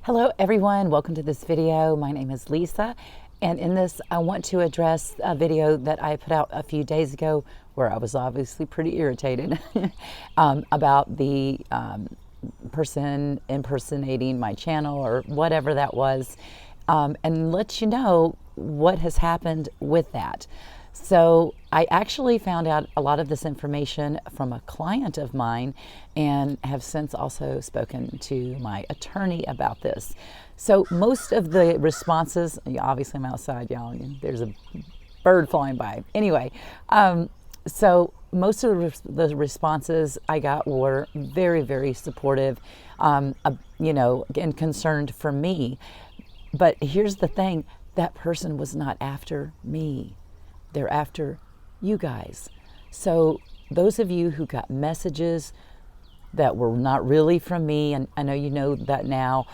Hello everyone, welcome to this video. My name is Lisa, and in this I want to address a video that I put out a few days ago where I was obviously pretty irritated about the person impersonating my channel or whatever that was, and let you know what has happened with that. So I actually found out a lot of this information from a client of mine and have since also spoken to my attorney about this. So most of the responses, obviously I'm outside, y'all, there's a bird flying by. Anyway, so most of the responses I got were very, very supportive, and concerned for me. But here's the thing, that person was not after me. They're after you guys. So those of you who got messages that were not really from me, and I know you know that now,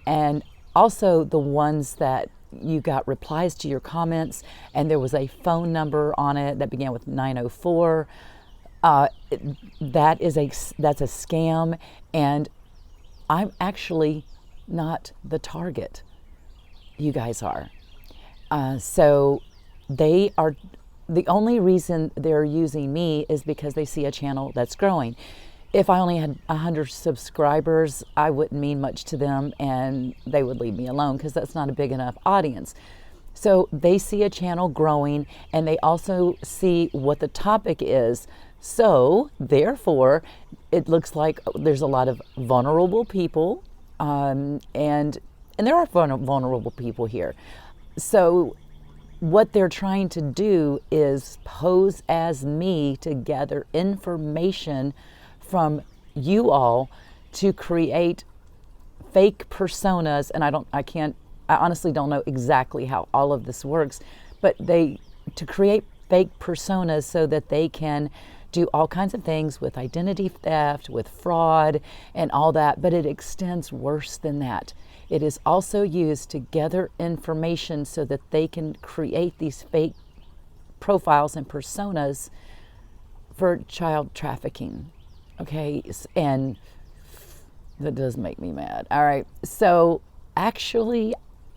and also the ones that you got replies to your comments and there was a phone number on it that began with 904, that's a scam, and I'm actually not the target. You guys are. So they are, the only reason they're using me is because they see a channel that's growing. If I only had 100 subscribers, I wouldn't mean much to them and they would leave me alone because that's not a big enough audience. So they see a channel growing and they also see what the topic is. So therefore, it looks like there's a lot of vulnerable people, and there are vulnerable people here. So what they're trying to do is pose as me to gather information from you all to create fake personas. And I honestly don't know exactly how all of this works, but to create fake personas so that they can do all kinds of things with identity theft, with fraud and all that, but it extends worse than that. It is also used to gather information so that they can create these fake profiles and personas for child trafficking. Okay, and that does make me mad. All right, so actually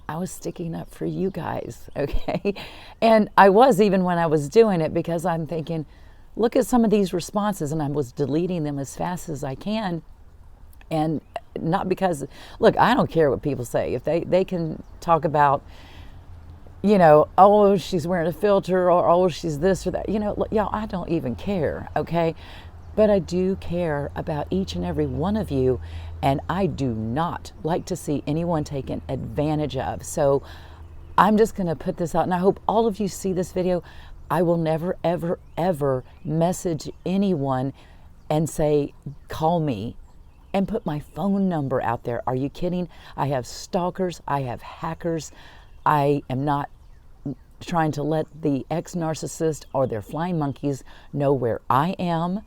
I was sticking up for you guys, okay? And I was, even when I was doing it, because I'm thinking, look at some of these responses, and I was deleting them as fast as I can. And not because, look, I don't care what people say. If they can talk about, oh, she's wearing a filter, or oh, she's this or that, y'all, I don't even care, okay? But I do care about each and every one of you, and I do not like to see anyone taken advantage of. So I'm just going to put this out, and I hope all of you see this video. I will never, ever, ever message anyone and say, call me, and put my phone number out there. Are you kidding? I have stalkers, I have hackers. I am not trying to let the ex-narcissist or their flying monkeys know where I am.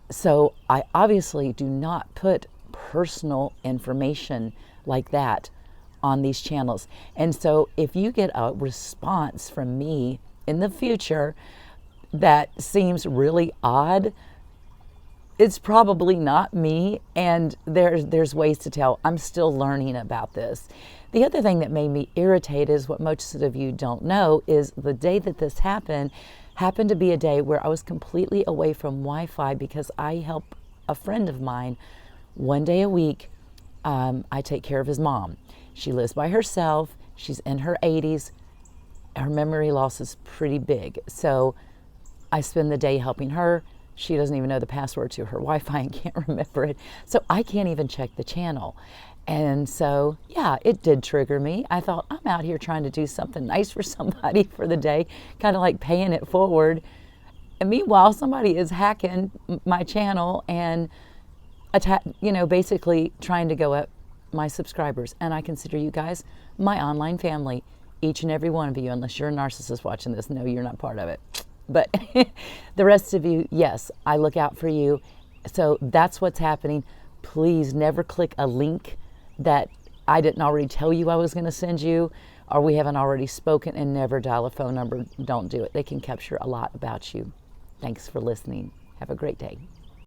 So I obviously do not put personal information like that on these channels. And so if you get a response from me in the future that seems really odd, it's probably not me, and there's ways to tell. I'm still learning about this. The other thing that made me irritated is what most of you don't know is the day that this happened to be a day where I was completely away from Wi-Fi because I help a friend of mine one day a week. I take care of his mom. She lives by herself. She's in her 80s. Her memory loss is pretty big. So I spend the day helping her. She doesn't even know the password to her Wi-Fi and can't remember it. So I can't even check the channel. And so, yeah, it did trigger me. I thought, I'm out here trying to do something nice for somebody for the day, kind of like paying it forward. And meanwhile, somebody is hacking my channel and basically trying to go at my subscribers. And I consider you guys my online family, each and every one of you, unless you're a narcissist watching this. No, you're not part of it. But the rest of you, yes, I look out for you. So that's what's happening. Please never click a link that I didn't already tell you I was going to send you, or we haven't already spoken, and never dial a phone number. Don't do it. They can capture a lot about you. Thanks for listening. Have a great day.